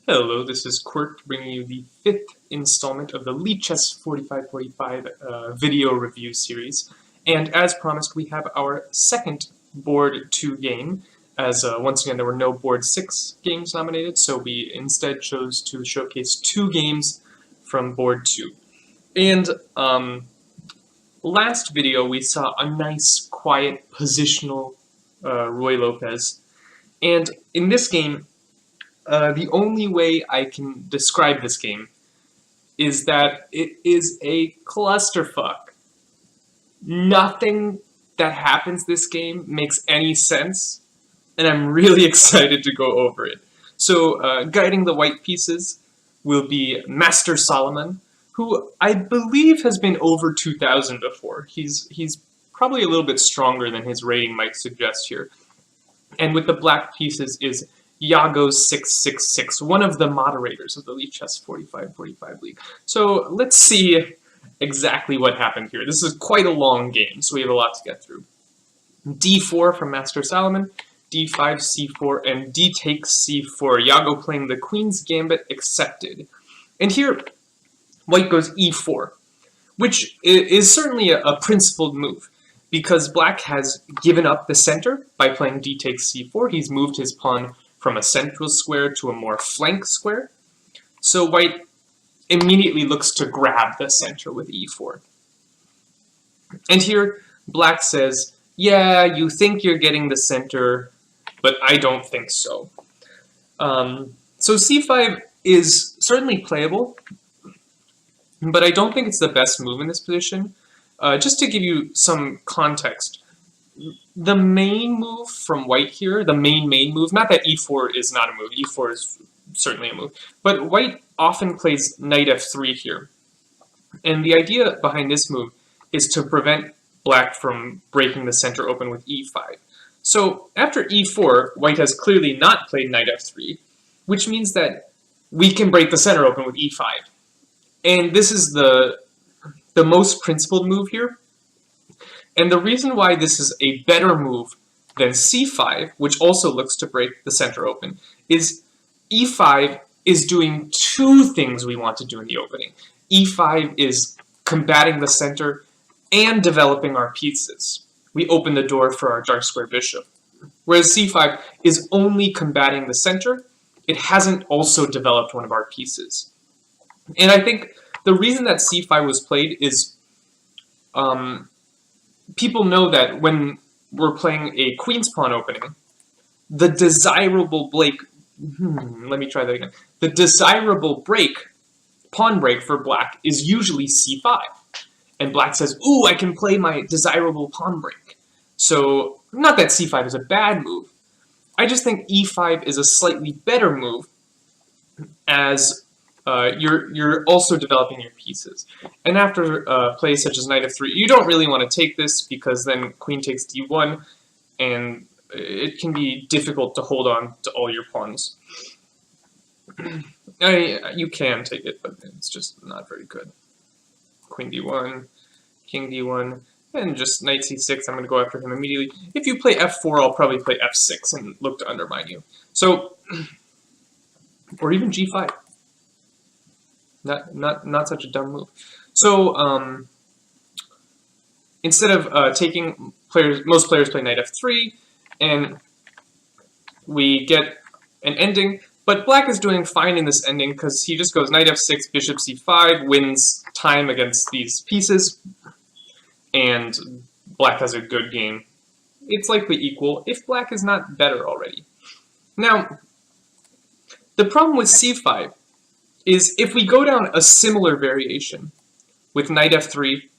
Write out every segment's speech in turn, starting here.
Hello, this is Quirk bringing you the 5th installment of the Lichess4545 video review series. And as promised, we have our second Board 2 game, as once again there were no Board 6 games nominated, so we instead chose to showcase 2 games from Board 2. And last video we saw a nice, quiet, positional Roy Lopez. And in this game, the only way I can describe this game is that it is a clusterfuck. Nothing that happens this game makes any sense, and I'm really excited to go over it. So, guiding the white pieces will be MasterSalomon, who I believe has been over 2,000 before. He's probably a little bit stronger than his rating might suggest here. And with the black pieces is yago666, one of the moderators of the Lichess4545 League. So let's see exactly what happened here. This is quite a long game, so we have a lot to get through. d4 from MasterSalomon, d5, c4, and d takes c4. Yago playing the Queen's Gambit accepted. And here, white goes e4, which is certainly a principled move, because black has given up the center by playing d takes c4. He's moved his pawn from a central square to a more flank square. So white immediately looks to grab the center with e4. And here, black says, yeah, you think you're getting the center, but I don't think so. So c5 is certainly playable, but I don't think it's the best move in this position. Just to give you some context, the main move from white here, the main move, not that e4 is not a move, e4 is certainly a move, but white often plays knight f3 here. And the idea behind this move is to prevent black from breaking the center open with e5. So after e4, white has clearly not played knight f3, which means that we can break the center open with e5. And this is the most principled move here. And the reason why this is a better move than c5, which also looks to break the center open, is e5 is doing 2 things we want to do in the opening. e5 is combating the center and developing our pieces. We open the door for our dark square bishop. Whereas c5 is only combating the center, it hasn't also developed one of our pieces. And I think the reason that c5 was played is people know that when we're playing a queen's pawn opening, the desirable The desirable pawn break for black is usually c5. And black says, ooh, I can play my desirable pawn break. So, not that c5 is a bad move. I just think e5 is a slightly better move, as you're also developing your pieces. And after plays such as knight f3, you don't really want to take this, because then queen takes d1, and it can be difficult to hold on to all your pawns. You can take it, but it's just not very good. Queen d1, king d1, and just knight c6. I'm going to go after him immediately. If you play f4, I'll probably play f6 and look to undermine you. So, or even g5. Not such a dumb move. So instead of taking most players play knight f3, and we get an ending. But black is doing fine in this ending because he just goes knight f6, bishop c5, wins time against these pieces, and black has a good game. It's likely equal if black is not better already. Now, the problem with c5 is if we go down a similar variation with knight f3,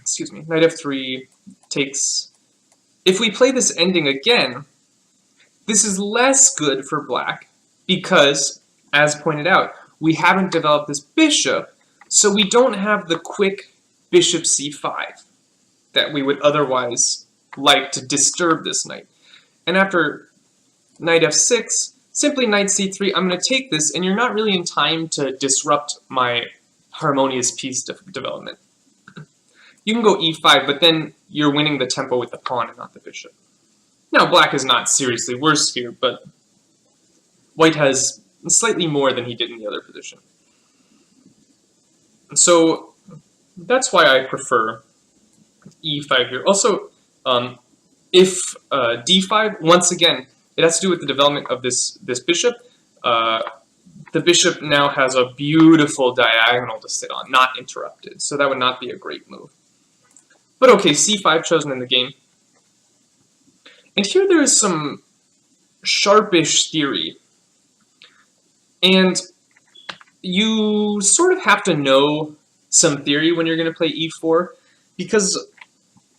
excuse me, knight f3 takes, if we play this ending again, this is less good for black because, as pointed out, we haven't developed this bishop, so we don't have the quick bishop c5 that we would otherwise like to disturb this knight. And after knight f6, simply knight c3, I'm going to take this, and you're not really in time to disrupt my harmonious piece development. You can go e5, but then you're winning the tempo with the pawn and not the bishop. Now, black is not seriously worse here, but White has slightly more than he did in the other position. So that's why I prefer e5 here. Also, if d5, once again, it has to do with the development of this bishop. The bishop now has a beautiful diagonal to sit on, not interrupted. So that would not be a great move. But okay, c5 chosen in the game. And here there is some sharpish theory. And you sort of have to know some theory when you're going to play e4, because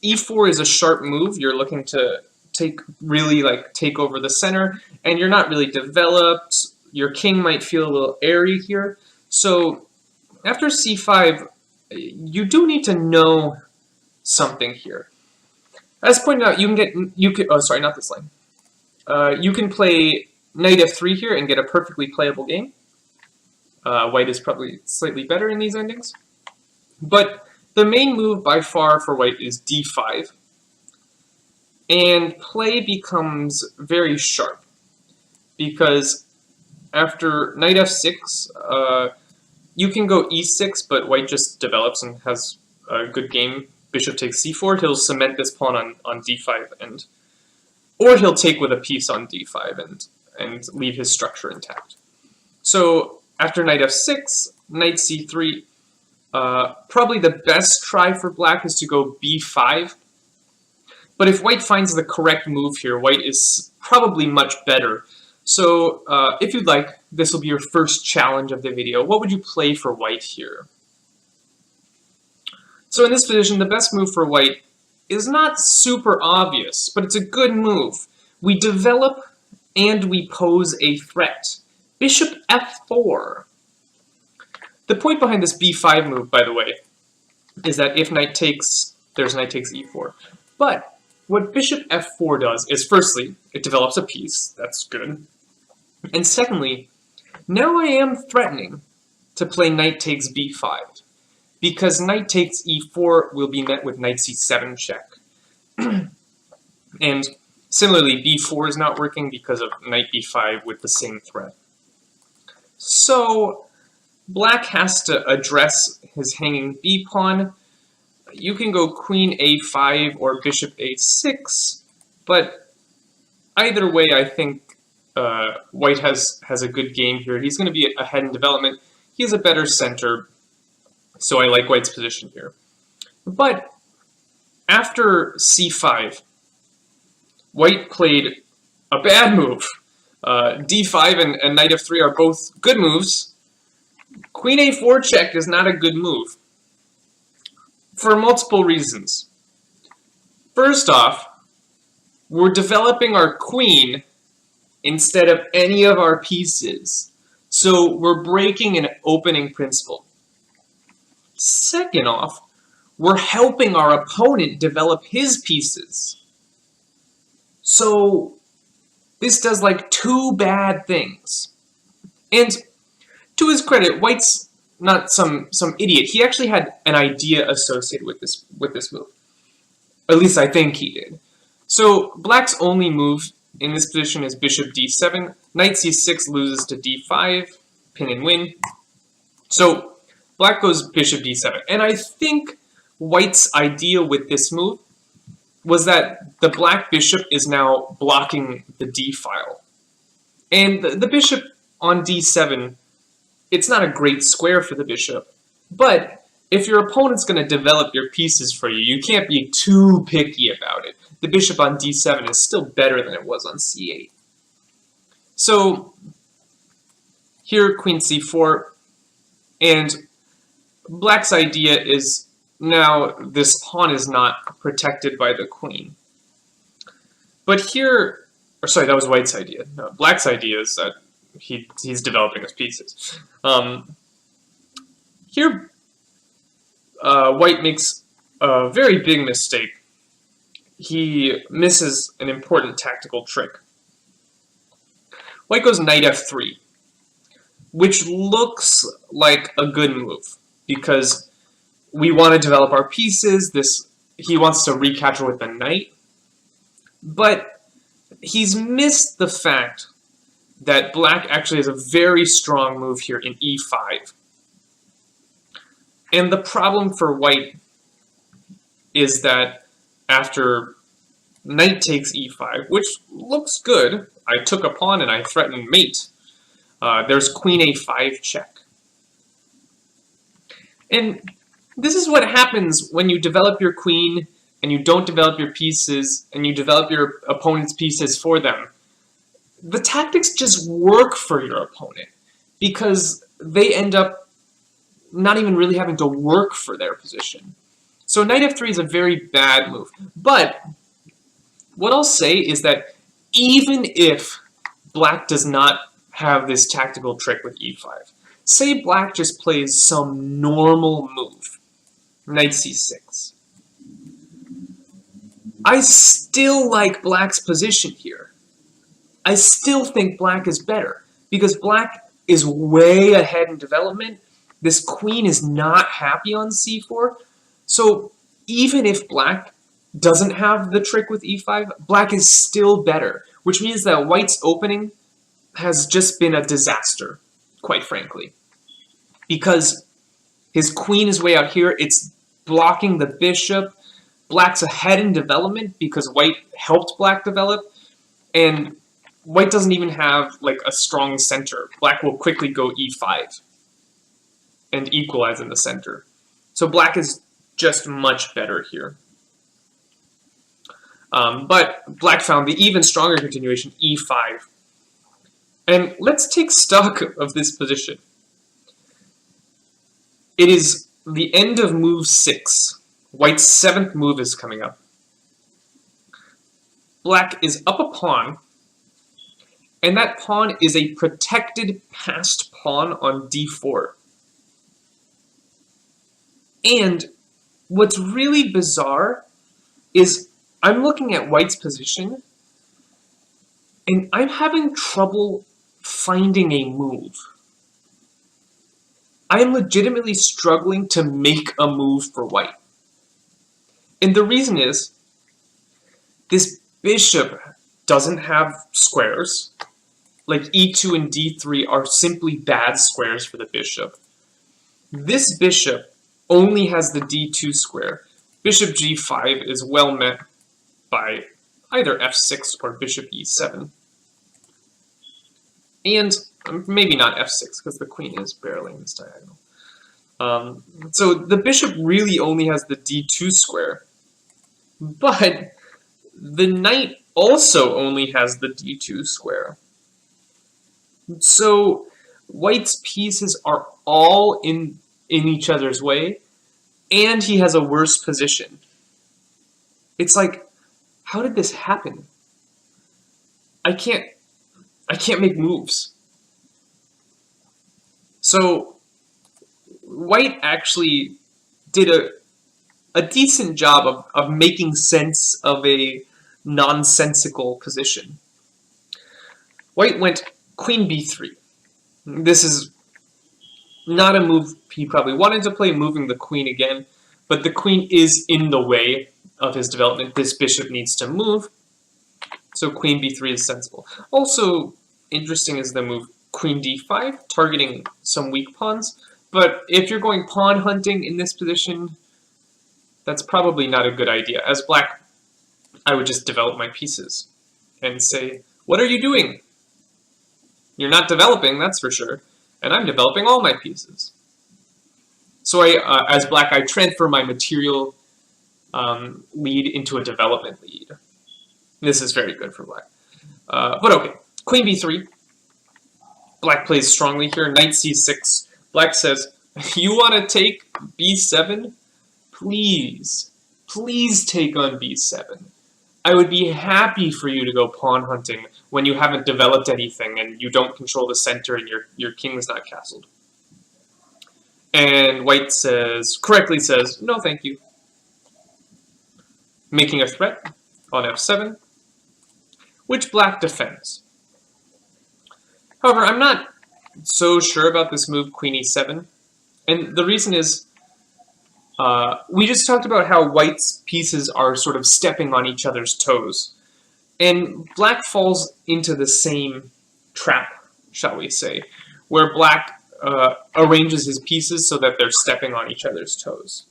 e4 is a sharp move. You're looking to take over the center, and you're not really developed. Your king might feel a little airy here. So after c5, you do need to know something here. As pointed out, oh, sorry, not this line. You can play knight f3 here and get a perfectly playable game. White is probably slightly better in these endings. But the main move by far for white is d5. And play becomes very sharp, because after knight f6, you can go e6, but white just develops and has a good game. Bishop takes c4, he'll cement this pawn on d5, or he'll take with a piece on d5 and leave his structure intact. So after knight f6, knight c3, probably the best try for black is to go b5. But if white finds the correct move here, white is probably much better. So if you'd like, this will be your first challenge of the video. What would you play for white here? So in this position, the best move for white is not super obvious, but it's a good move. We develop and we pose a threat. Bishop f4. The point behind this b5 move, by the way, is that if knight takes, there's knight takes e4. But what bishop f4 does is, firstly, it develops a piece. That's good. And secondly, now I am threatening to play knight takes b5, because knight takes e4 will be met with knight c7 check. And similarly, b4 is not working because of knight b5 with the same threat. So black has to address his hanging b-pawn. You can go queen a5 or bishop a6, but either way, I think white has a good game here. He's going to be ahead in development. He has a better center, so I like white's position here. But after c5, white played a bad move. d5 and knight f3 are both good moves. Queen a4 check is not a good move, for multiple reasons. First off, we're developing our queen instead of any of our pieces. So we're breaking an opening principle. Second off, we're helping our opponent develop his pieces. So this does like two bad things. And to his credit, white's not some idiot. He actually had an idea associated with this move. At least I think he did. So black's only move in this position is bishop d7. Knight c6 loses to d5, pin and win. So black goes bishop d7. And I think white's idea with this move was that the black bishop is now blocking the d file. And the bishop on d7, it's not a great square for the bishop, but if your opponent's going to develop your pieces for you, you can't be too picky about it. The bishop on d7 is still better than it was on c8. So here, queen c4, and black's idea is now this pawn is not protected by the queen. But here, or sorry, that was white's idea. No, black's idea is that he's developing his pieces. Here, white makes a very big mistake. He misses an important tactical trick. White goes knight f3, which looks like a good move, because we want to develop our pieces. He wants to recapture with the knight, but he's missed the fact that black actually has a very strong move here in e5. And the problem for white is that after knight takes e5, which looks good, I took a pawn and I threatened mate, there's queen a5 check. And this is what happens when you develop your queen and you don't develop your pieces and you develop your opponent's pieces for them. The tactics just work for your opponent because they end up not even really having to work for their position. So knight f3 is a very bad move. But what I'll say is that even if black does not have this tactical trick with e5, say black just plays some normal move, knight c6. I still like black's position here. I still think black is better because black is way ahead in development. This queen is not happy on c4. So even if black doesn't have the trick with e5, black is still better, which means that white's opening has just been a disaster, quite frankly. Because his queen is way out here, it's blocking the bishop, black's ahead in development because white helped black develop, and white doesn't even have like a strong center. Black will quickly go e5 and equalize in the center. So black is just much better here. But black found the even stronger continuation, e5. And let's take stock of this position. It is the end of move 6. White's 7th move is coming up. Black is up a pawn, and that pawn is a protected passed pawn on d4. And what's really bizarre is I'm looking at white's position, and I'm having trouble finding a move. I am legitimately struggling to make a move for white. And the reason is, this bishop doesn't have squares. Like e2 and d3 are simply bad squares for the bishop. This bishop only has the d2 square. Bishop g5 is well met by either f6 or bishop e7. And maybe not f6, because the queen is barreling this diagonal. So the bishop really only has the d2 square. But the knight also only has the d2 square. So white's pieces are all in each other's way, and he has a worse position. It's like, how did this happen? I can't make moves. So white actually did a decent job of making sense of a nonsensical position. White went queen b3. This is not a move he probably wanted to play, moving the queen again, but the queen is in the way of his development. This bishop needs to move, so queen b3 is sensible. Also interesting is the move queen d5, targeting some weak pawns, but if you're going pawn hunting in this position, that's probably not a good idea. As black, I would just develop my pieces and say, what are you doing? You're not developing, that's for sure, and I'm developing all my pieces. So as black, I transfer my material lead into a development lead. This is very good for black. But okay, queen b3. Black plays strongly here, knight c6. Black says, you want to take b7? Please, please take on b7. I would be happy for you to go pawn hunting when you haven't developed anything and you don't control the center and your king's not castled. And white says, correctly says, no thank you. Making a threat on f7, which black defends. However, I'm not so sure about this move, queen e7. And the reason is, we just talked about how white's pieces are sort of stepping on each other's toes. And black falls into the same trap, shall we say, where black arranges his pieces so that they're stepping on each other's toes.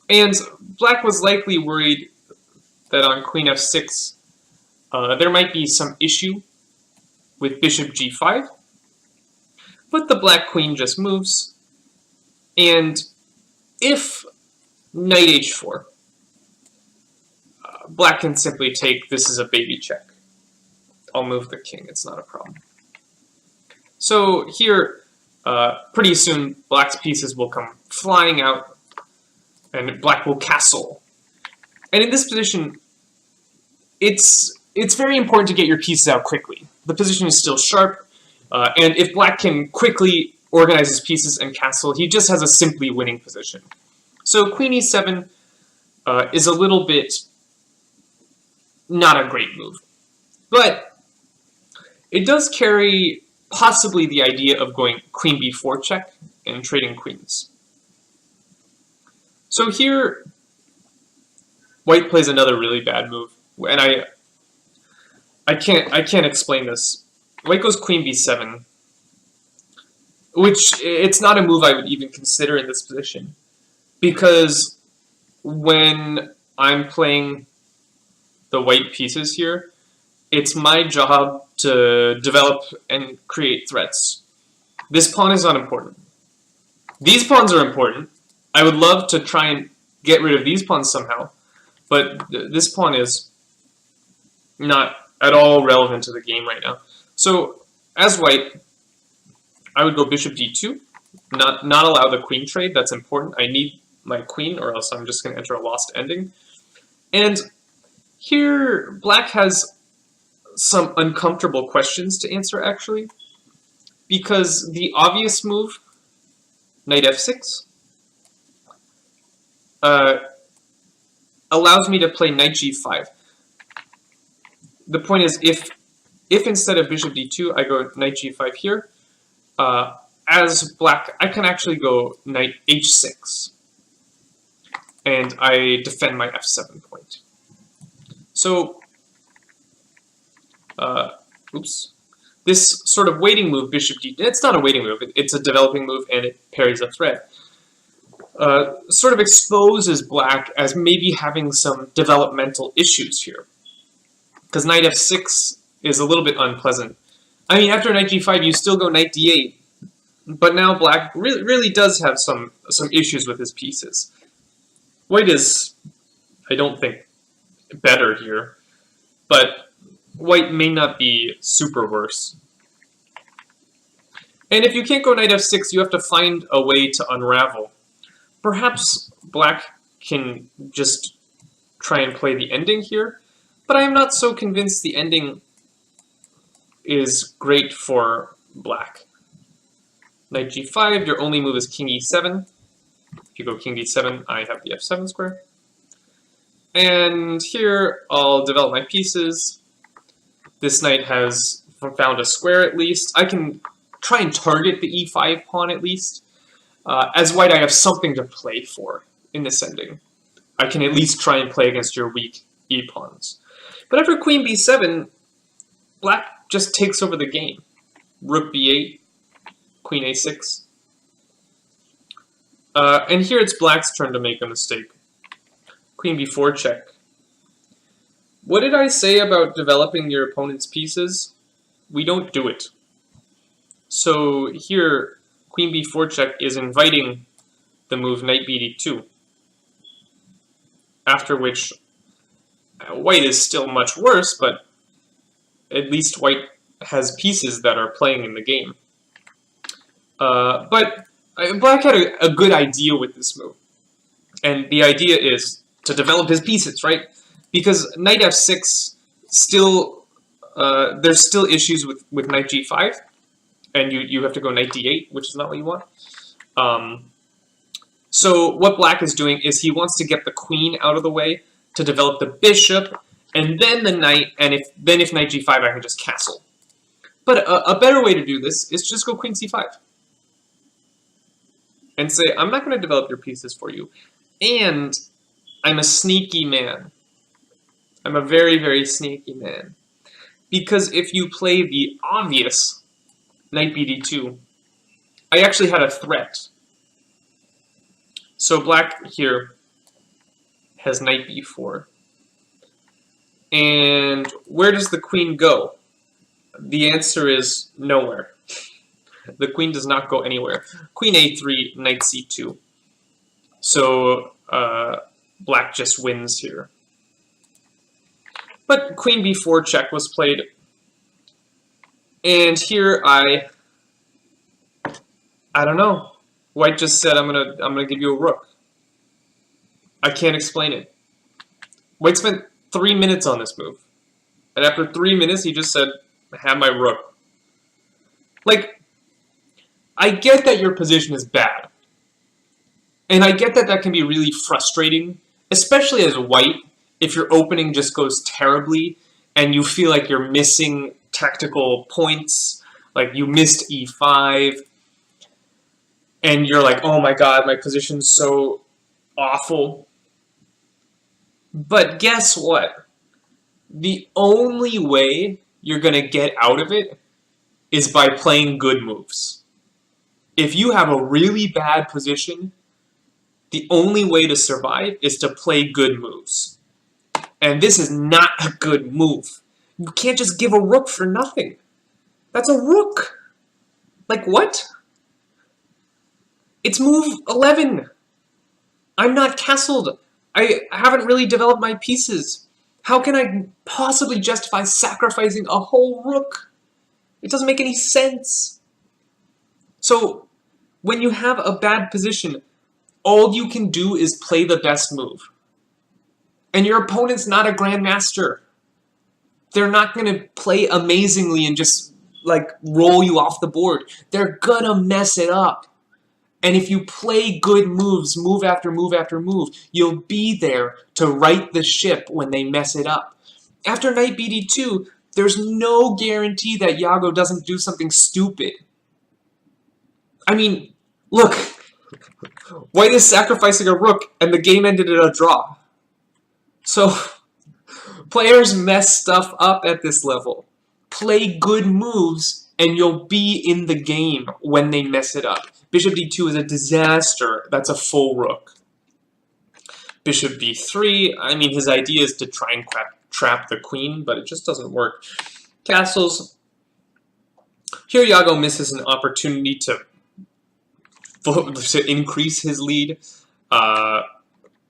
And black was likely worried that on queen f6 there might be some issue with bishop g5, but the black queen just moves, and if knight h4, black can simply take this as a baby check. I'll move the king, it's not a problem. So here, pretty soon, black's pieces will come flying out, and black will castle. And in this position, it's very important to get your pieces out quickly. The position is still sharp, and if black can quickly organize his pieces and castle, he just has a simply winning position. So queen e7 is a little bit not a great move. But it does carry possibly the idea of going queen b4 check and trading queens. So here, white plays another really bad move, and I can't explain this. White goes queen b7, which it's not a move I would even consider in this position, because when I'm playing the white pieces here, it's my job to develop and create threats. This pawn is unimportant. These pawns are important. I would love to try and get rid of these pawns somehow, but this pawn is not at all relevant to the game right now. So as white, I would go bishop d2, not allow the queen trade. That's important. I need my queen, or else I'm just going to enter a lost ending. And here, black has some uncomfortable questions to answer, actually, because the obvious move, knight f6, allows me to play knight g5. The point is, if instead of bishop d2, I go knight g5 here, as black, I can actually go knight h6, and I defend my f7 point. So, this sort of waiting move, bishop d, it's not a waiting move, it's a developing move, and it parries a threat, sort of exposes black as maybe having some developmental issues here. Because knight f6 is a little bit unpleasant. I mean, after knight g5, you still go knight d8, but now black really does have some issues with his pieces. White is, I don't think, better here, but white may not be super worse. And if you can't go knight f6, you have to find a way to unravel. Perhaps black can just try and play the ending here, but I am not so convinced the ending is great for black. Knight g5, your only move is king e7. If you go king d7, I have the f7 square. And here, I'll develop my pieces. This knight has found a square at least. I can try and target the e5 pawn at least. As white, I have something to play for in this ending. I can at least try and play against your weak e-pawns. But after queen b7, black just takes over the game. Rook b8, queen a6. And here it's black's turn to make a mistake. Queen b4 check. What did I say about developing your opponent's pieces? We don't do it. So here, queen b4 check is inviting the move knight bd2. After which, white is still much worse, but at least white has pieces that are playing in the game. But black had a good idea with this move. And the idea is to develop his pieces, right? Because knight f6 still, there's still issues with knight g5, and you have to go knight d8, which is not what you want. So what black is doing is he wants to get the queen out of the way to develop the bishop, and then the knight, and if knight g5, I can just castle. But a better way to do this is just go queen c5. And say, I'm not going to develop your pieces for you, and I'm a sneaky man. I'm a very, very sneaky man. Because if you play the obvious knight bd2, I actually had a threat. So black here has knight b4. And where does the queen go? The answer is nowhere. The queen does not go anywhere. Queen a3, knight c2. So black just wins here. But queen b4 check was played. And here I don't know. White just said I'm gonna give you a rook. I can't explain it. White spent 3 minutes on this move. And after 3 minutes he just said, have my rook. Like, I get that your position is bad. And I get that that can be really frustrating, especially as white, if your opening just goes terribly and you feel like you're missing tactical points, like you missed e5, and you're like, oh my god, my position's so awful. But guess what? The only way you're going to get out of it is by playing good moves. If you have a really bad position, the only way to survive is to play good moves. And this is not a good move. You can't just give a rook for nothing. That's a rook. Like, what? It's move 11. I'm not castled. I haven't really developed my pieces. How can I possibly justify sacrificing a whole rook? It doesn't make any sense. So, when you have a bad position, all you can do is play the best move. And your opponent's not a grandmaster. They're not going to play amazingly and just, like, roll you off the board. They're gonna mess it up. And if you play good moves, move after move after move, you'll be there to right the ship when they mess it up. After knight bd2, there's no guarantee that Yago doesn't do something stupid. I mean, look, white is sacrificing a rook and the game ended in a draw. So, players mess stuff up at this level. Play good moves and you'll be in the game when they mess it up. Bishop d2 is a disaster. That's a full rook. Bishop b3, I mean, his idea is to try and trap the queen, but it just doesn't work. Castles. Here Yago misses an opportunity to increase his lead.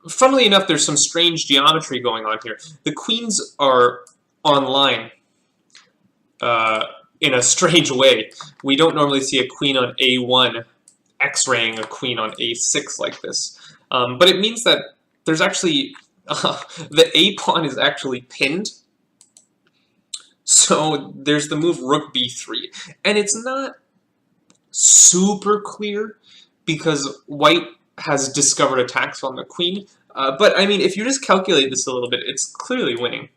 Funnily enough, there's some strange geometry going on here. The queens are online in a strange way. We don't normally see a queen on a1 x-raying a queen on a6 like this. But it means that there's actually, the a pawn is actually pinned. So there's the move rook b3. And it's not super clear because white has discovered attacks on the queen. But I mean, if you just calculate this a little bit, it's clearly winning.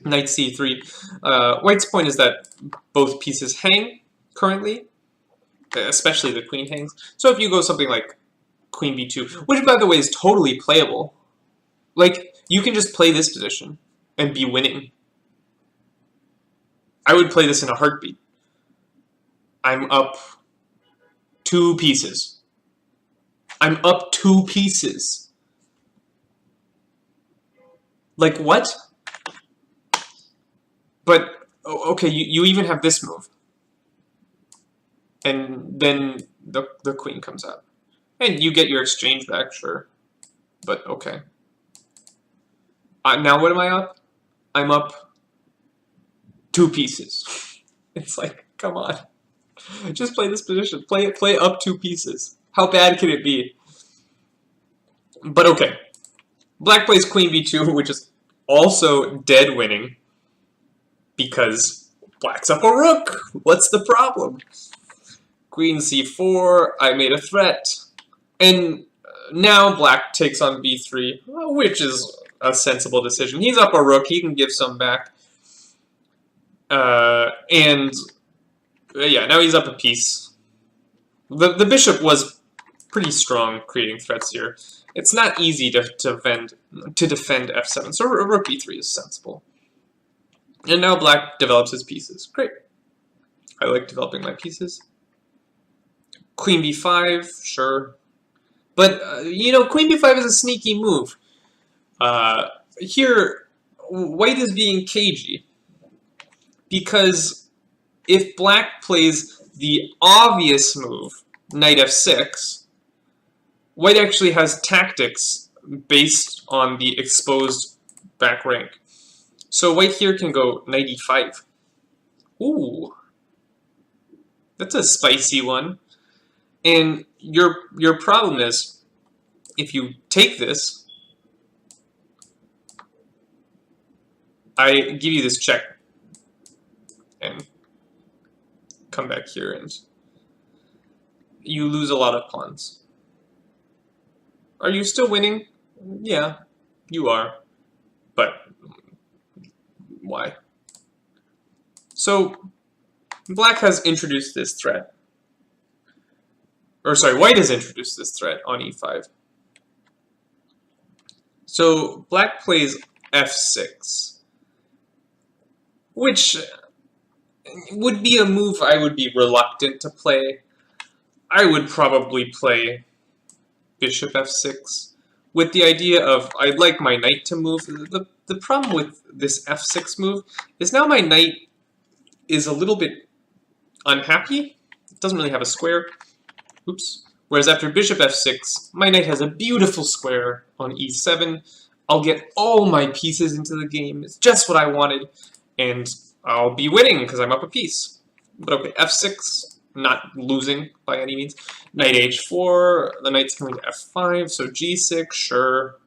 Knight c3. White's point is that both pieces hang currently, especially the queen hangs. So if you go something like queen b2, which by the way is totally playable, like you can just play this position and be winning. I would play this in a heartbeat. I'm up 2 pieces. I'm up 2 pieces. Like what? But, okay, you even have this move. And then the queen comes out. And you get your exchange back, sure. But, okay. Now what am I up? I'm up 2 pieces. It's like, come on. Just play this position. Play up 2 pieces. How bad can it be? But okay. Black plays queen b2, which is also dead winning. Because black's up a rook. What's the problem? Queen c4, I made a threat. And now black takes on b3, which is a sensible decision. He's up a rook, he can give some back. And yeah, now he's up a piece. The bishop was pretty strong creating threats here. It's not easy to defend to defend f7. So rook b3 is sensible. And now black develops his pieces. Great. I like developing my pieces. Queen b5, sure. But, you know, queen b5 is a sneaky move. Here, white is being cagey. Because if black plays the obvious move, knight f6, white actually has tactics based on the exposed back rank. So white here can go knight e5. Ooh. That's a spicy one. And your problem is, if you take this, I give you this check. And come back here and you lose a lot of pawns. Are you still winning? Yeah, you are. But why? So black has introduced this threat. Or sorry, white has introduced this threat on e5. So black plays f6, which would be a move I would be reluctant to play. I would probably play bishop f6 with the idea of I'd like my knight to move. The problem with this f6 move is now my knight is a little bit unhappy. It doesn't really have a square. Oops. Whereas after bishop f6, my knight has a beautiful square on e7. I'll get all my pieces into the game. It's just what I wanted. And I'll be winning because I'm up a piece. But okay, f6, not losing by any means. Knight h4, the knight's coming to f5, so g6, sure.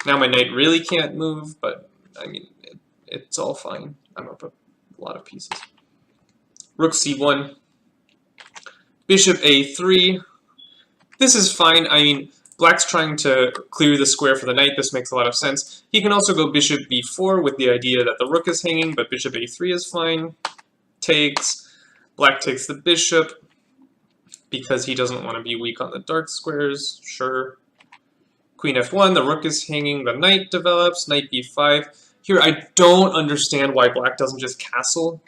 Now my knight really can't move, but I mean, it's all fine. I'm up a lot of pieces. Rook c1, bishop a3. This is fine. I mean, black's trying to clear the square for the knight. This makes a lot of sense. He can also go bishop b4 with the idea that the rook is hanging, but bishop a3 is fine. Takes. Black takes the bishop because he doesn't want to be weak on the dark squares. Sure. Queen f1, the rook is hanging, the knight develops, knight b5. Here, I don't understand why black doesn't just castle.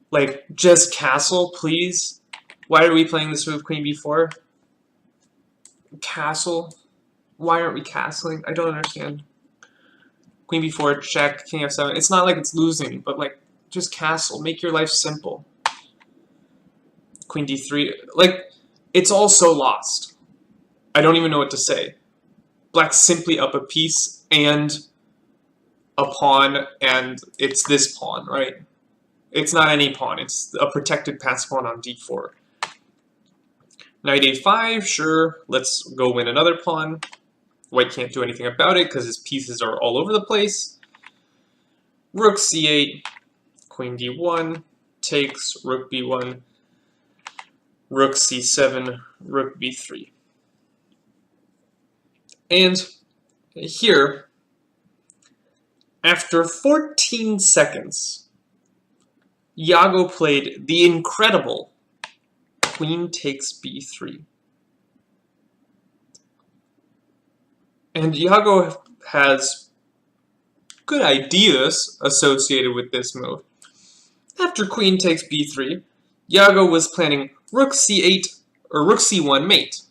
Like, just castle, please. Why are we playing this move, queen b4? Castle? Why aren't we castling? I don't understand. Queen b4, check, king f7. It's not like it's losing, but like, just castle. Make your life simple. Queen d3. Like, it's all so lost. I don't even know what to say. Black's simply up a piece and a pawn, and it's this pawn, right? It's not any pawn. It's a protected pass pawn on d4. Knight a5, sure. Let's go win another pawn. White can't do anything about it because his pieces are all over the place. Rook c8, queen d1, takes, rook b1, rook c7, rook b3. And here, after 14 seconds, Yago played the incredible queen takes b3. And Yago has good ideas associated with this move. After queen takes b3, Yago was planning rook c8 or rook c1 mate.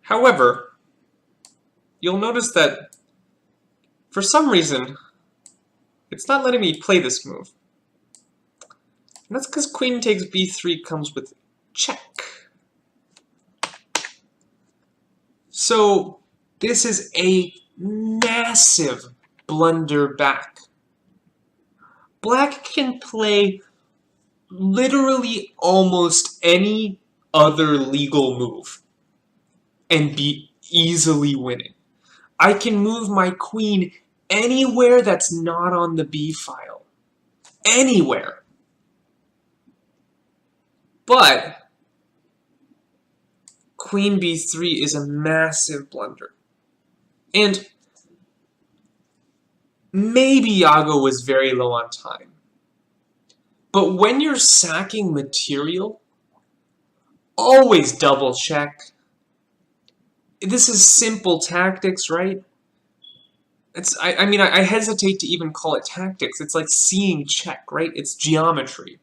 However, you'll notice that for some reason, it's not letting me play this move. And that's because queen takes b3 comes with check. So this is a massive blunder back. Black can play literally almost any other legal move and be easily winning. I can move my queen anywhere that's not on the b file. Anywhere. But queen b3 is a massive blunder. And maybe Yago was very low on time. But when you're sacking material, always double check. this is simple tactics, right? I mean, I hesitate to even call it tactics. It's like seeing check, right? It's geometry.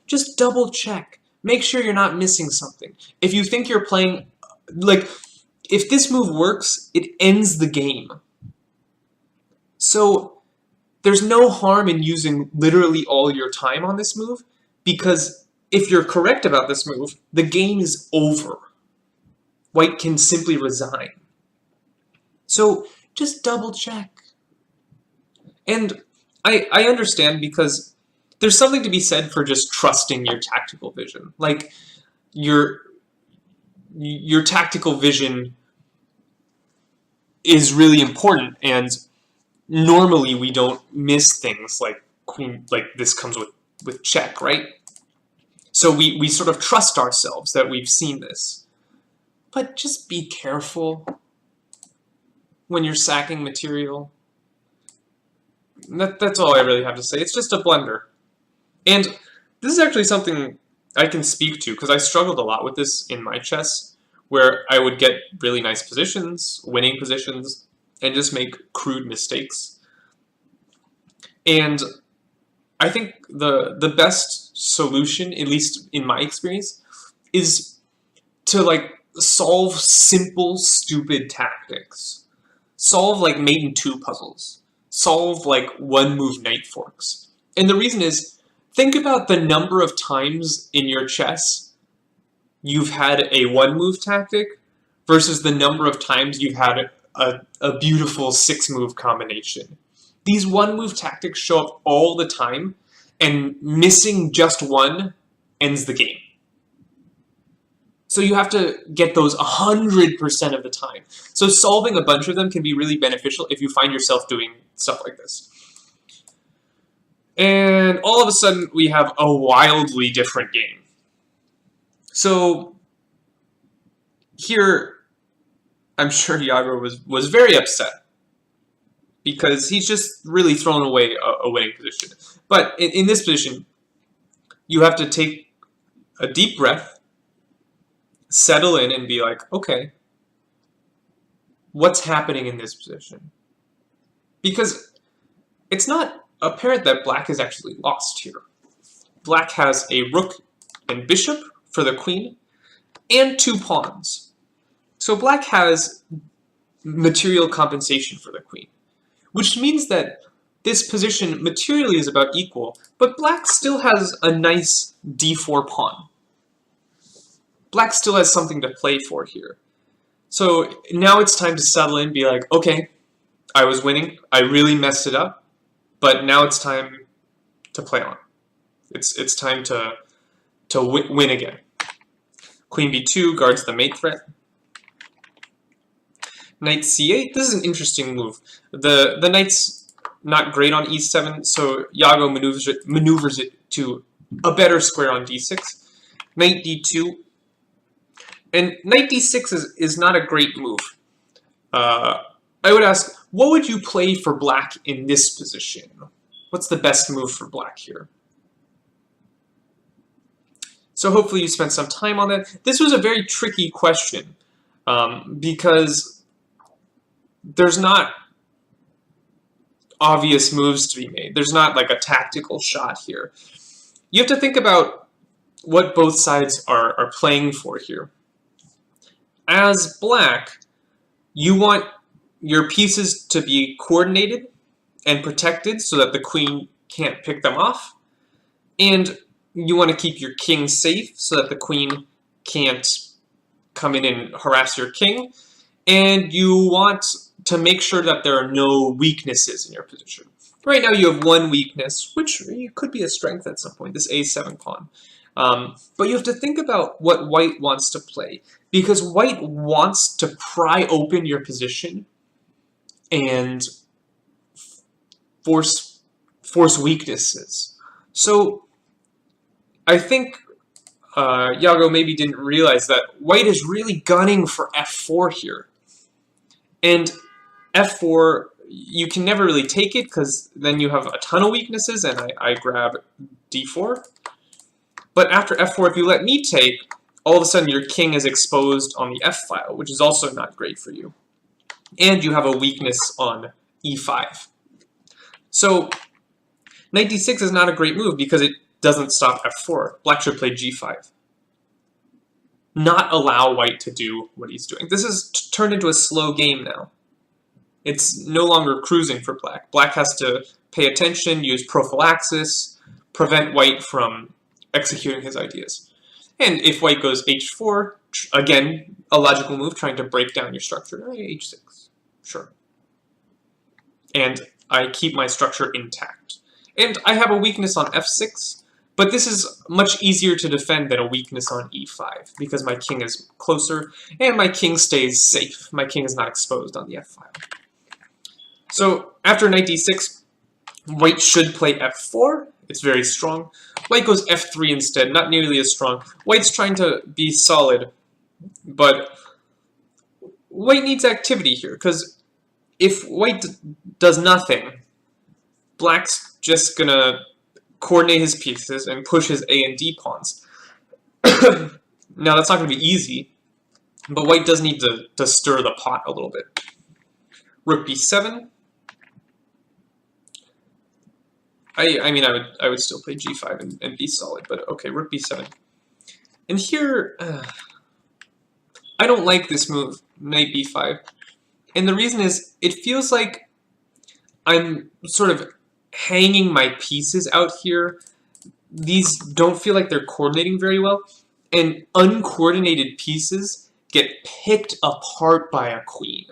Just double check. Make sure you're not missing something. If you think you're playing, like, if this move works, it ends the game. So there's no harm in using literally all your time on this move, because if you're correct about this move, the game is over. White can simply resign. So just double check. And I understand, because there's something to be said for just trusting your tactical vision. Like, your tactical vision is really important, and normally we don't miss things like queen, like this comes with check, right? So we sort of trust ourselves that we've seen this. But just be careful when you're sacking material. That's all I really have to say. It's just a blunder. And this is actually something I can speak to, because I struggled a lot with this in my chess, where I would get really nice positions, winning positions, and just make crude mistakes. And I think the best solution, at least in my experience, is to like solve simple, stupid tactics. Solve like mate in 2 puzzles. Solve like 1-move knight forks. And the reason is, think about the number of times in your chess you've had a 1-move tactic versus the number of times you've had a beautiful 6-move combination. These 1-move tactics show up all the time, and missing just one ends the game. So you have to get those 100% of the time. So solving a bunch of them can be really beneficial if you find yourself doing stuff like this. And all of a sudden, we have a wildly different game. So here, I'm sure Yago was very upset, because he's just really thrown away a winning position. But in this position, you have to take a deep breath, settle in, and be like, okay, what's happening in this position? Because it's not apparent that black is actually lost here. Black has a rook and bishop for the queen, and 2 pawns. So black has material compensation for the queen, which means that this position materially is about equal, but black still has a nice d4 pawn. Black still has something to play for here. So now it's time to settle in and be like, okay, I was winning, I really messed it up, but now it's time to play on. It's time to win again. Queen b2 guards the mate threat. Knight c8, this is an interesting move. The knight's not great on e7, so Yago maneuvers it to a better square on d6. Knight d2. And knight d6 is not a great move. I would ask, what would you play for black in this position? What's the best move for black here? So hopefully you spent some time on that. This was a very tricky question, because there's not obvious moves to be made. There's not like a tactical shot here. You have to think about what both sides are playing for here. As black, you want your pieces to be coordinated and protected so that the queen can't pick them off. And you want to keep your king safe so that the queen can't come in and harass your king. And you want to make sure that there are no weaknesses in your position. Right now you have one weakness, which could be a strength at some point, this a7 pawn. But you have to think about what white wants to play, because white wants to pry open your position and force weaknesses. So I think Yago maybe didn't realize that white is really gunning for f4 here. And f4, you can never really take it, because then you have a ton of weaknesses, and I grab d4. But after f4, if you let me take, all of a sudden your king is exposed on the f-file, which is also not great for you. And you have a weakness on e5. So knight d6 is not a great move because it doesn't stop f4. Black should play g5. Not allow white to do what he's doing. This has turned into a slow game now. It's no longer cruising for black. Black has to pay attention, use prophylaxis, prevent white from executing his ideas. And if white goes h4, again, a logical move, trying to break down your structure. h6, sure. And I keep my structure intact. And I have a weakness on f6, but this is much easier to defend than a weakness on e5, because my king is closer, and my king stays safe. My king is not exposed on the f-file. So after knight d6, white should play f4. It's very strong. White goes f3 instead, not nearly as strong. White's trying to be solid, but white needs activity here, because if white does nothing, black's just gonna coordinate his pieces and push his A and D pawns. Now that's not gonna be easy, but white does need to stir the pot a little bit. Rook b7. I mean, I would still play g5 and be solid, but okay, rook b7. And here, I don't like this move, knight b5. And the reason is, it feels like I'm sort of hanging my pieces out here. These don't feel like they're coordinating very well, and uncoordinated pieces get picked apart by a queen.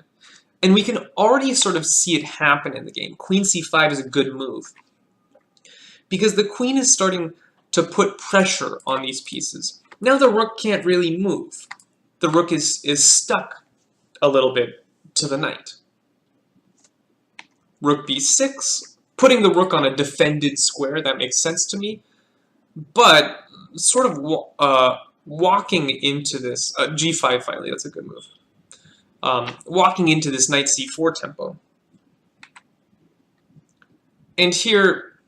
And we can already sort of see it happen in the game. Queen c5 is a good move, because the queen is starting to put pressure on these pieces. Now the rook can't really move. The rook is stuck a little bit to the knight. Rook b6, putting the rook on a defended square, that makes sense to me. But sort of walking into this, g5 finally, that's a good move. Walking into this knight c4 tempo. And here,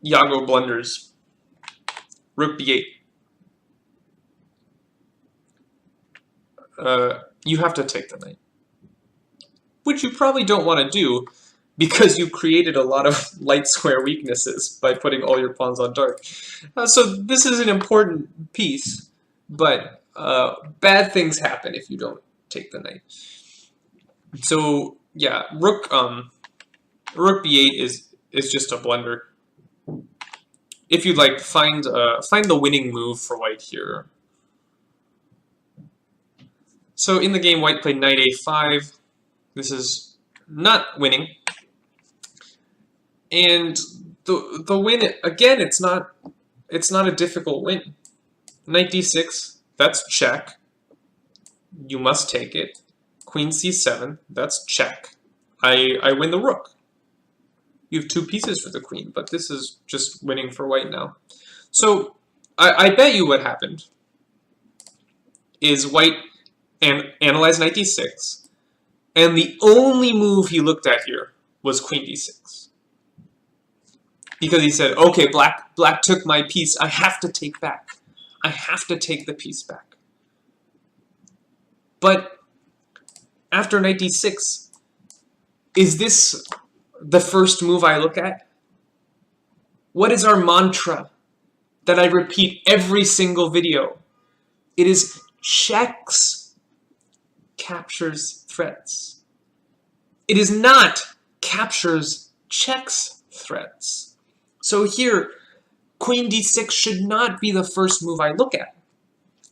Yago blunders. Rook b8. You have to take the knight, which you probably don't want to do, because you created a lot of light square weaknesses by putting all your pawns on dark. So this is an important piece, but bad things happen if you don't take the knight. So yeah, rook b8 is just a blunder. If you'd like, find the winning move for white here. So in the game, white played knight a5. This is not winning. And the win, again, it's not a difficult win. Knight d6, that's check. You must take it. Queen c7, that's check. I win the rook. You have 2 pieces for the queen, but this is just winning for white now. So I bet you what happened is white analyzed knight d6, and the only move he looked at here was queen d6. Because he said, okay, black took my piece, I have to take back. I have to take the piece back. But after knight d6, is this the first move I look at? What is our mantra that I repeat every single video? It is checks captures threats. It is not captures checks threats. So here, queen d6 should not be the first move I look at.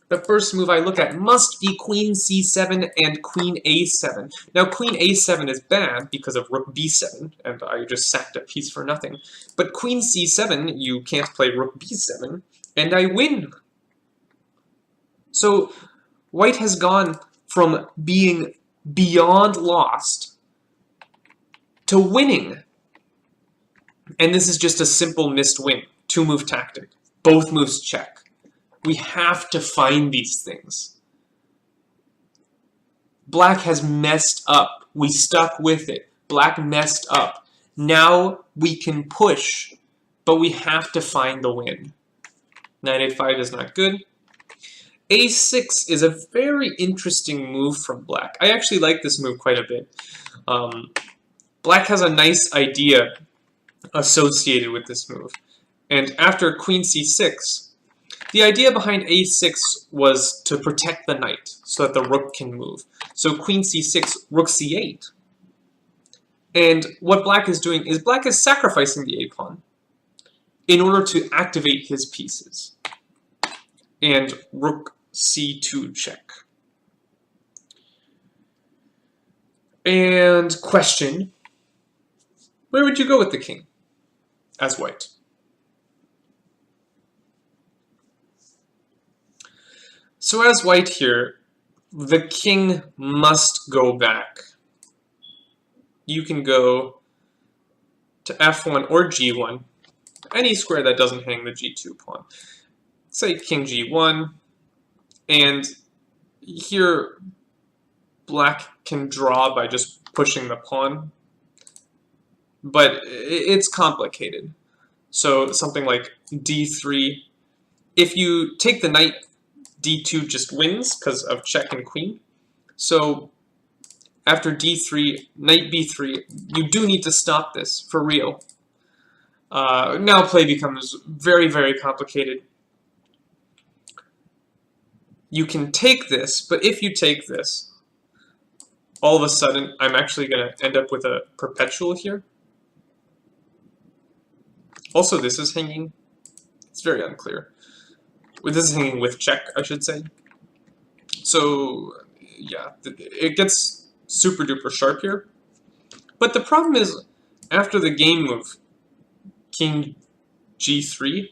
The first move I look at must be queen c7 and queen a7. Now, queen a7 is bad because of rook b7, and I just sacked a piece for nothing. But queen c7, you can't play rook b7, and I win. So white has gone from being beyond lost to winning. And this is just a simple missed win. 2-move tactic. Both moves check. We have to find these things. Black has messed up. We stuck with it. Black messed up. Now we can push, but we have to find the win. Knight a5 is not good. A6 is a very interesting move from black. I actually like this move quite a bit. Black has a nice idea associated with this move. And after queen c6, the idea behind a6 was to protect the knight so that the rook can move. So queen c6, rook c8. And what black is doing is black is sacrificing the a-pawn in order to activate his pieces. And rook c2 check. And question, where would you go with the king as white? So as white here, the king must go back. You can go to f1 or g1, any square that doesn't hang the g2 pawn. Say king g1, and here black can draw by just pushing the pawn, but it's complicated. So something like d3, if you take the knight, d2 just wins because of check and queen. So after d3, knight b3, you do need to stop this for real. Now play becomes very, very complicated. You can take this, but if you take this, all of a sudden I'm actually going to end up with a perpetual here. Also, this is hanging. It's very unclear. This is hanging with check, I should say. So, yeah, it gets super duper sharp here. But the problem is, after the game move, king g3,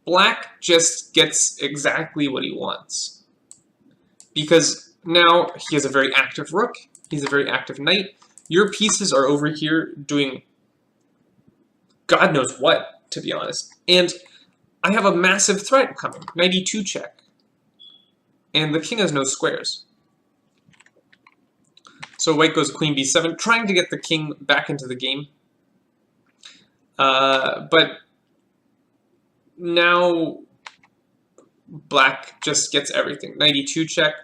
black just gets exactly what he wants. Because now he has a very active rook, he's a very active knight. Your pieces are over here doing God knows what, to be honest. And I have a massive threat coming, knight e2 check. And the king has no squares. So white goes queen b7, trying to get the king back into the game. But now black just gets everything. Knight e2 check,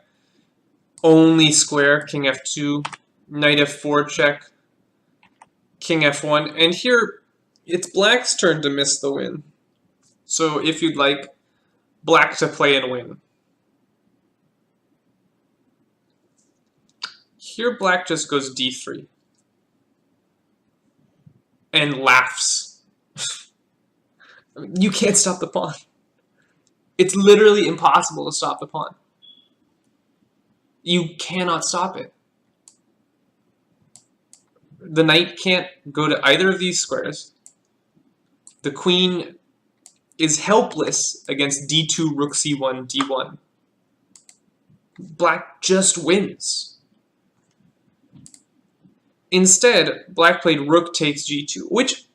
only square, king f2, knight f4 check, king f1, and here it's black's turn to miss the win. So if you'd like black to play and win. Here black just goes d3 and laughs. You can't stop the pawn. It's literally impossible to stop the pawn. You cannot stop it. The knight can't go to either of these squares. The queen is helpless against d2, rook c1, d1. Black just wins. Instead, black played rook takes g2, which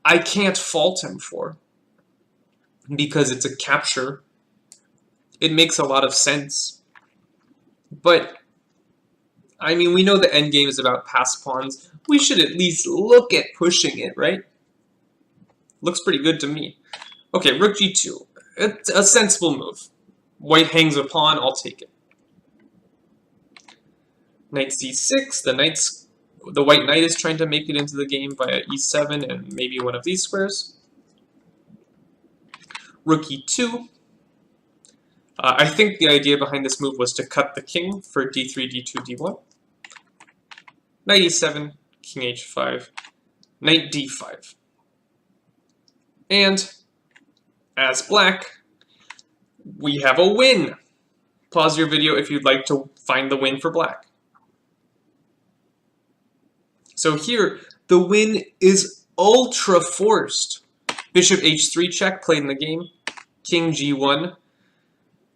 I can't fault him for, because it's a capture. It makes a lot of sense. But, I mean, we know the endgame is about passed pawns. We should at least look at pushing it, right? Looks pretty good to me. Okay, rook g2. It's a sensible move. White hangs a pawn, I'll take it. Knight c6, the white knight is trying to make it into the game via e7 and maybe one of these squares. Rook e2. I think the idea behind this move was to cut the king for d3, d2, d1. Knight e7, king h5, knight d5. And as black, we have a win. Pause your video if you'd like to find the win for black. So here, the win is ultra forced. Bishop h3 check played in the game. King g1.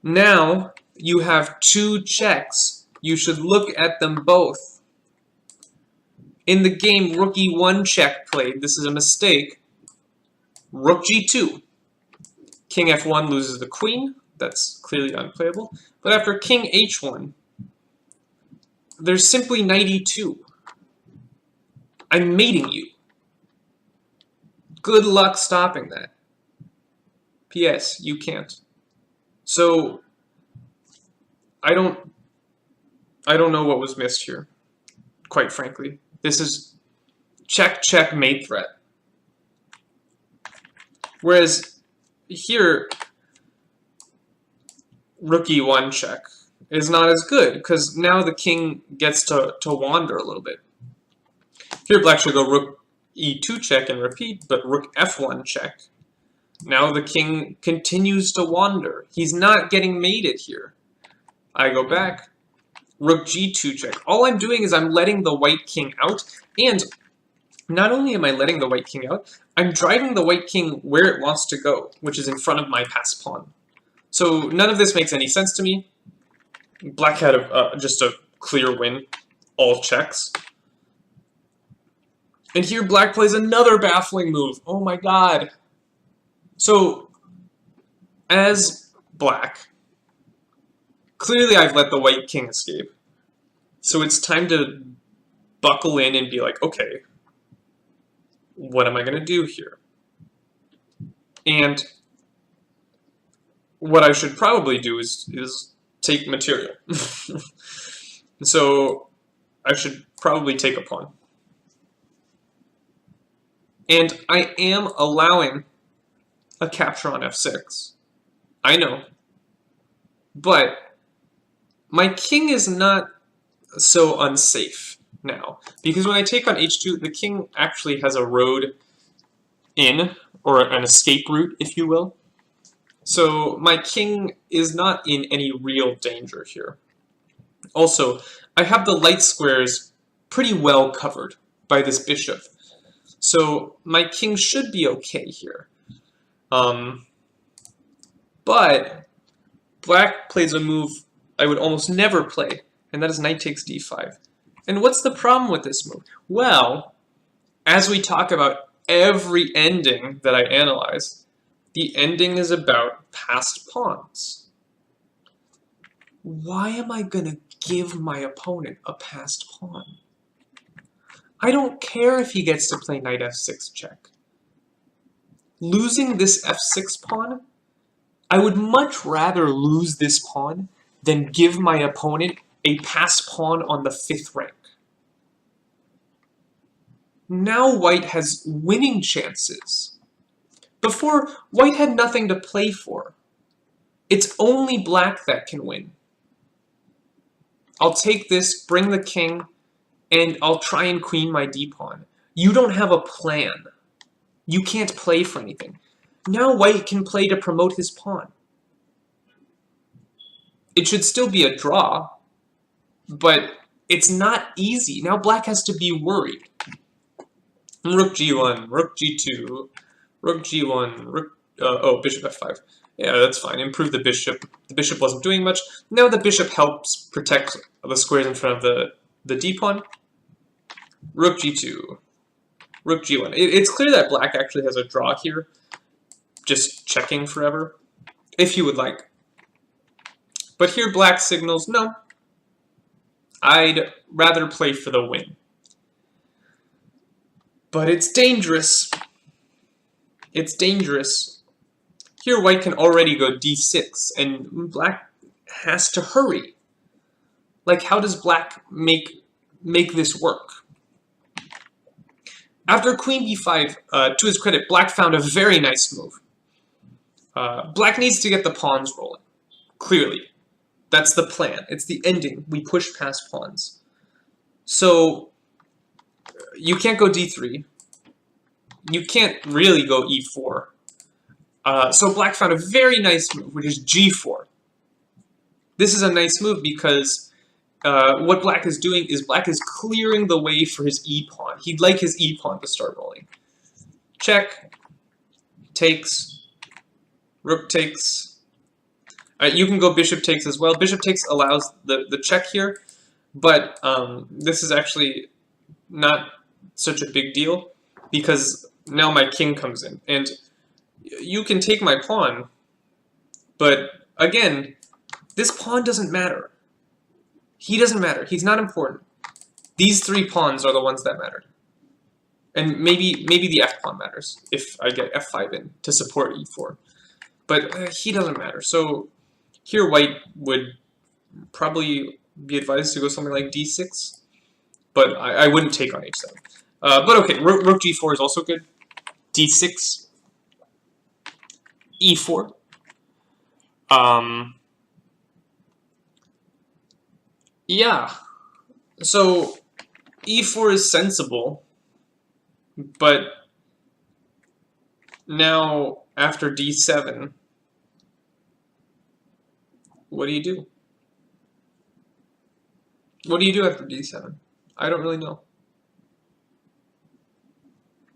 Now you have two checks. You should look at them both. In the game, rook e1 check played. This is a mistake. Rook g2. King f1 loses the queen. That's clearly unplayable. But after king h1, there's simply knight e2. I'm mating you. Good luck stopping that. P.S. You can't. So I don't know what was missed here, quite frankly. This is check, check, mate threat. Whereas here, rook e1 check is not as good, because now the king gets to wander a little bit. Here black should go rook e2 check and repeat, but rook f1 check. Now the king continues to wander. He's not getting mated here. I go back, rook g2 check. All I'm doing is I'm letting the white king out, and not only am I letting the white king out, I'm driving the white king where it wants to go, which is in front of my passed pawn. So none of this makes any sense to me. Black had just a clear win, all checks. And here black plays another baffling move. Oh my god. So, as black, clearly I've let the white king escape. So it's time to buckle in and be like, okay, what am I going to do here? And what I should probably do is take material. So I should probably take a pawn. And I am allowing a capture on f6. I know. But my king is not so unsafe now. Because when I take on h2, the king actually has a road in, or an escape route, if you will. So my king is not in any real danger here. Also, I have the light squares pretty well covered by this bishop. So my king should be okay here. But black plays a move I would almost never play, and that is knight takes d5. And what's the problem with this move? Well, as we talk about every ending that I analyze, the ending is about passed pawns. Why am I going to give my opponent a passed pawn? I don't care if he gets to play knight f6 check. Losing this f6 pawn, I would much rather lose this pawn than give my opponent a passed pawn on the 5th rank. Now white has winning chances. Before, white had nothing to play for. It's only black that can win. I'll take this, bring the king, and I'll try and queen my d-pawn. You don't have a plan. You can't play for anything. Now white can play to promote his pawn. It should still be a draw, but it's not easy. Now black has to be worried. Rook g1, rook g2, rook g1, rook... oh, bishop f5. Yeah, that's fine. Improve the bishop. The bishop wasn't doing much. Now the bishop helps protect the squares in front of the d-pawn. Rook g2, rook g1. It's clear that black actually has a draw here. Just checking forever, if you would like. But here black signals, no. I'd rather play for the win. But it's dangerous. It's dangerous. Here white can already go d6, and black has to hurry. Like, how does black make this work? After queen b5, to his credit, black found a very nice move. Black needs to get the pawns rolling, clearly. That's the plan. It's the ending. We push past pawns. So, you can't go d3. You can't really go e4. So black found a very nice move, which is g4. This is a nice move because what black is doing is black is clearing the way for his e-pawn. He'd like his e-pawn to start rolling. Check. Takes. Rook takes. You can go bishop takes as well. Bishop takes allows the check here, but this is actually not such a big deal because now my king comes in. And you can take my pawn, but again, this pawn doesn't matter. He doesn't matter. He's not important. These three pawns are the ones that matter. And maybe the f pawn matters if I get f5 in to support e4. But he doesn't matter. So Here white would probably be advised to go something like d6, but I wouldn't take on h7. But okay, rook g4 is also good. d6, e4. Yeah, so e4 is sensible, but now after d7, what do you do? What do you do after d7? I don't really know.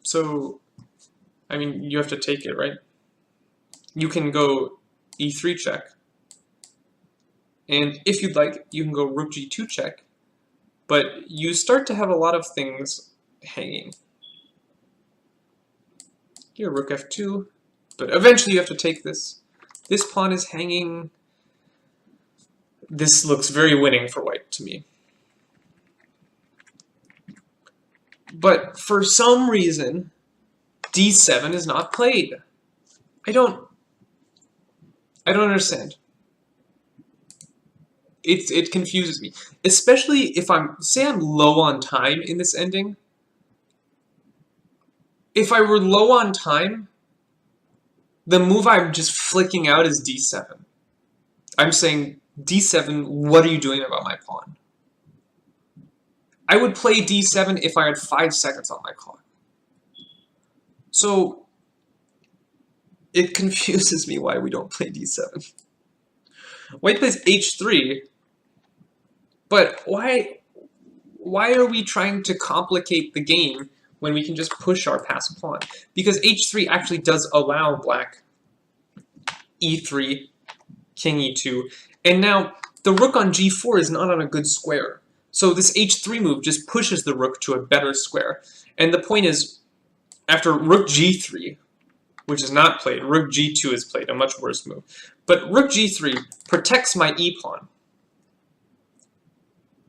So, I mean, you have to take it, right? You can go e3 check. And if you'd like, you can go rook g2 check. But you start to have a lot of things hanging. Here, rook f2. But eventually you have to take this. This pawn is hanging. This looks very winning for white to me. But for some reason, d7 is not played. I don't understand. It confuses me, especially if I'm low on time in this ending. If I were low on time, the move I'm just flicking out is d7. I'm saying, d7, what are you doing about my pawn? I would play d7 if I had 5 seconds on my clock. So it confuses me why we don't play d7. White plays h3, but why are we trying to complicate the game when we can just push our passed pawn? Because h3 actually does allow black e3, king e2, and now the rook on g4 is not on a good square. So this h3 move just pushes the rook to a better square. And the point is, after rook g3, which is not played, rook g2 is played, a much worse move. But rook g3 protects my e-pawn.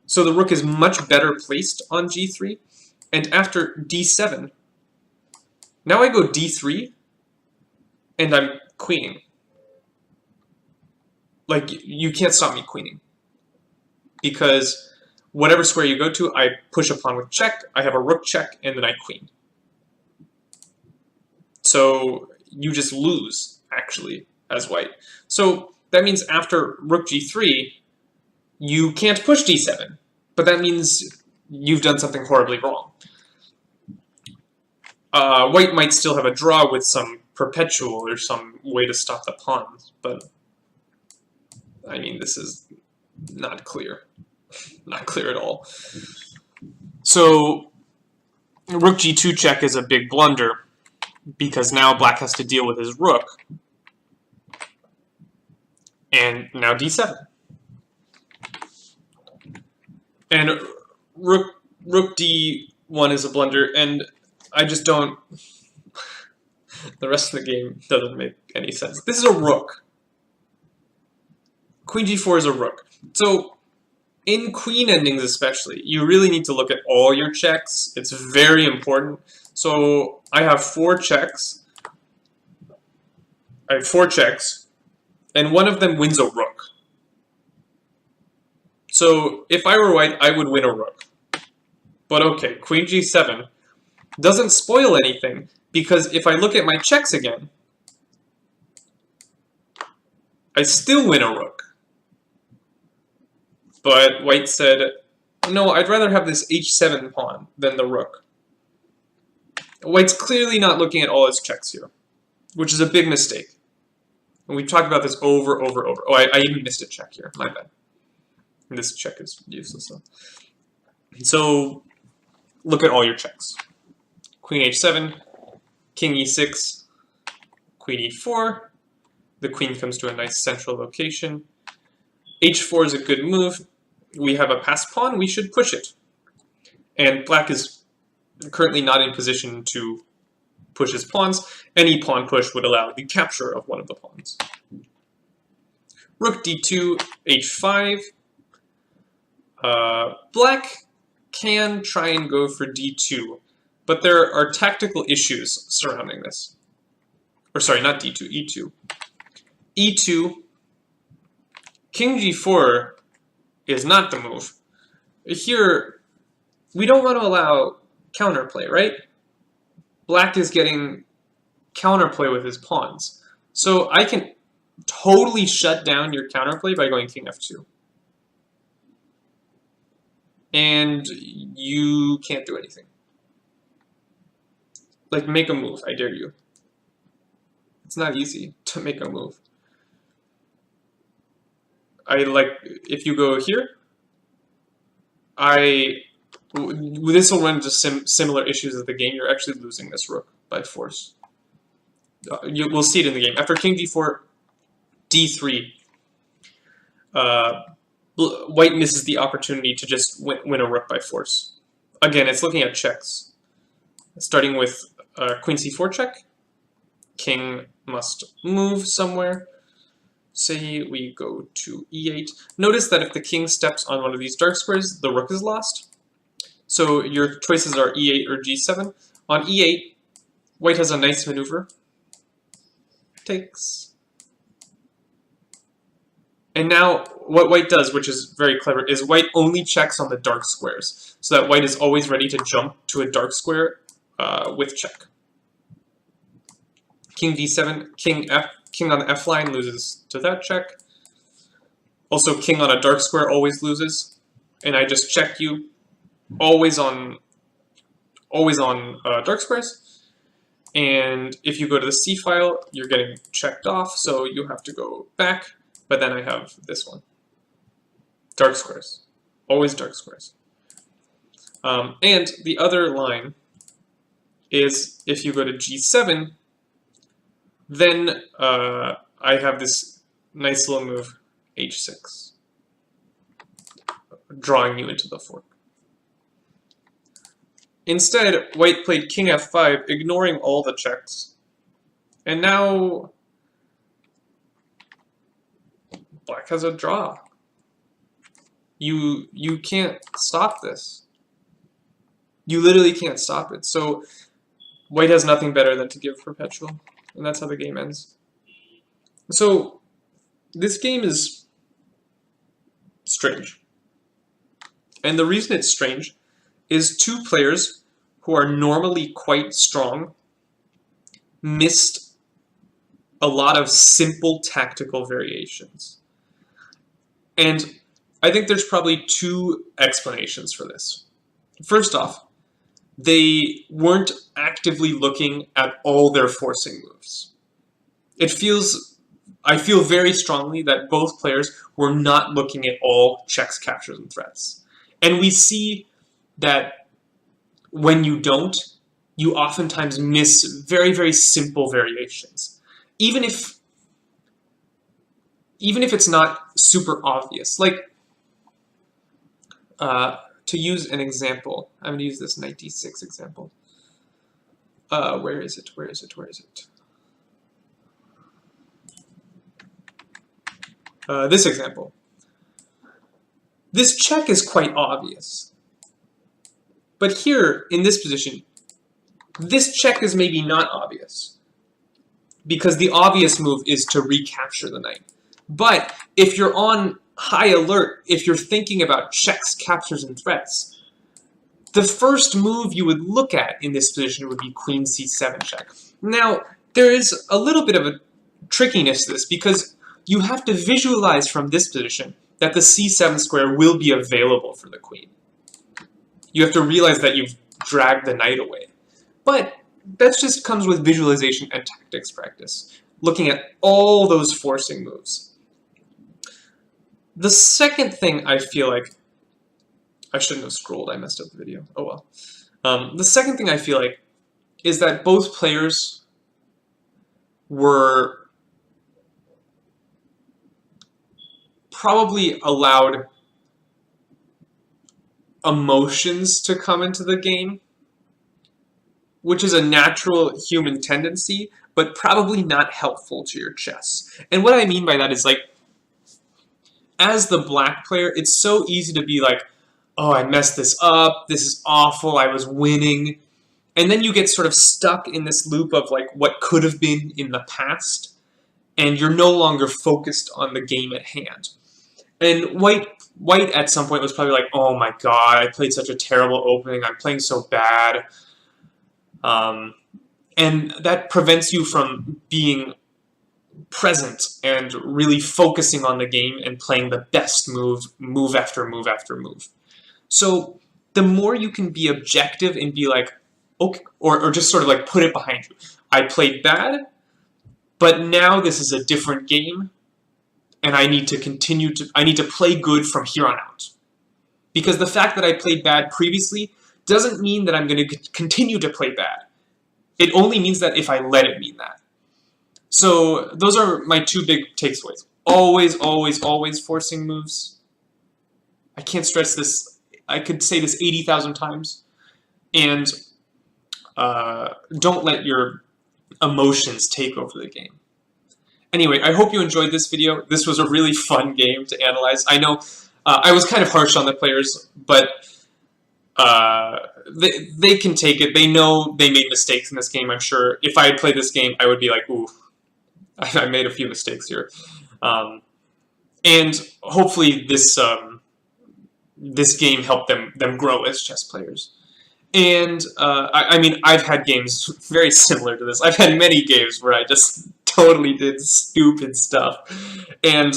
So the rook is much better placed on g3. And after d7, now I go d3, and I'm queening. Like, you can't stop me queening. Because whatever square you go to, I push a pawn with check, I have a rook check, and then I queen. So you just lose, actually, as white. So that means after rook g3, you can't push d7. But that means you've done something horribly wrong. White might still have a draw with some perpetual or some way to stop the pawns, but I mean, this is not clear. Not clear at all. So rook g2 check is a big blunder, because now black has to deal with his rook. And now d7. And rook d1 is a blunder, and I just don't... The rest of the game doesn't make any sense. This is a rook. Queen g4 is a rook. So in queen endings especially, you really need to look at all your checks. It's very important. So I have 4 checks. I have 4 checks, and one of them wins a rook. So if I were white, I would win a rook. But okay, queen g7 doesn't spoil anything, because if I look at my checks again, I still win a rook. But white said, no, I'd rather have this h7 pawn than the rook. White's clearly not looking at all his checks here, which is a big mistake. And we've talked about this over. Oh, I even missed a check here, my bad. This check is useless, though. So, look at all your checks. Queen h7, king e6, queen e4. The queen comes to a nice central location. h4 is a good move. We have a passed pawn, we should push it. And black is currently not in position to push his pawns. Any pawn push would allow the capture of one of the pawns. Rook d2, h5. Black can try and go for d2, but there are tactical issues surrounding this. Or sorry, not d2, e2. e2 King g4 is not the move. Here, we don't want to allow counterplay, right? Black is getting counterplay with his pawns. So I can totally shut down your counterplay by going king f2. And you can't do anything. Like, make a move, I dare you. It's not easy to make a move. If you go here, this will run into similar issues of the game. You're actually losing this rook by force. We'll see it in the game. After king d4, d3, white misses the opportunity to just win a rook by force. Again, it's looking at checks. Starting with queen c4 check. King must move somewhere. Say we go to e8. Notice that if the king steps on one of these dark squares, the rook is lost. So your choices are e8 or g7. On e8, white has a nice maneuver. Takes. And now what white does, which is very clever, is white only checks on the dark squares, so that white is always ready to jump to a dark square with check. King d7, king on the f line loses to that check. Also, king on a dark square always loses, and I just check you always on dark squares. And if you go to the c file, you're getting checked off, so you have to go back. But then I have this one, dark squares, always dark squares. And the other line is if you go to g7. Then I have this nice little move, h6, drawing you into the fork. Instead, white played king f5, ignoring all the checks. And now black has a draw. You can't stop this. You literally can't stop it. So white has nothing better than to give perpetual. And that's how the game ends. So this game is strange. And the reason it's strange is two players who are normally quite strong missed a lot of simple tactical variations. And I think there's probably two explanations for this. First off, they weren't actively looking at all their forcing moves. I feel very strongly that both players were not looking at all checks, captures, and threats. And we see that when you don't, you oftentimes miss very, very simple variations. Even if it's not super obvious. Like, to use an example, I'm going to use this knight d6 example. Where is it? This example. This check is quite obvious. But here, in this position, this check is maybe not obvious, because the obvious move is to recapture the knight. But if you're on high alert, if you're thinking about checks, captures, and threats, the first move you would look at in this position would be queen c7 check. Now, there is a little bit of a trickiness to this, because you have to visualize from this position that the c7 square will be available for the queen. You have to realize that you've dragged the knight away. But that just comes with visualization and tactics practice, looking at all those forcing moves. The second thing I feel like, I shouldn't have scrolled, I messed up the video, oh well. The second thing I feel like is that both players were probably allowed emotions to come into the game, which is a natural human tendency, but probably not helpful to your chess. And what I mean by that is, like, as the black player, it's so easy to be like, oh, I messed this up, this is awful, I was winning. And then you get sort of stuck in this loop of like what could have been in the past, and you're no longer focused on the game at hand. And white at some point was probably like, oh my god, I played such a terrible opening, I'm playing so bad. And that prevents you from being present and really focusing on the game and playing the best move after move after move. So the more you can be objective and be like, okay, or just sort of like put it behind you. I played bad, but now this is a different game, and I need to play good from here on out. Because the fact that I played bad previously doesn't mean that I'm going to continue to play bad. It only means that if I let it mean that. So those are my two big takeaways. Always, always, always forcing moves. I can't stress this. I could say this 80,000 times. And don't let your emotions take over the game. Anyway, I hope you enjoyed this video. This was a really fun game to analyze. I know I was kind of harsh on the players, but they can take it. They know they made mistakes in this game, I'm sure. If I had played this game, I would be like, ooh, I made a few mistakes here. And hopefully this this game helped them grow as chess players. And I mean, I've had games very similar to this. I've had many games where I just totally did stupid stuff. And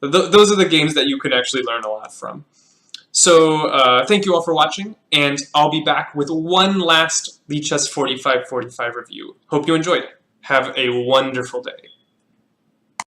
those are the games that you can actually learn a lot from. So thank you all for watching, and I'll be back with one last Lichess4545 review. Hope you enjoyed. Have a wonderful day.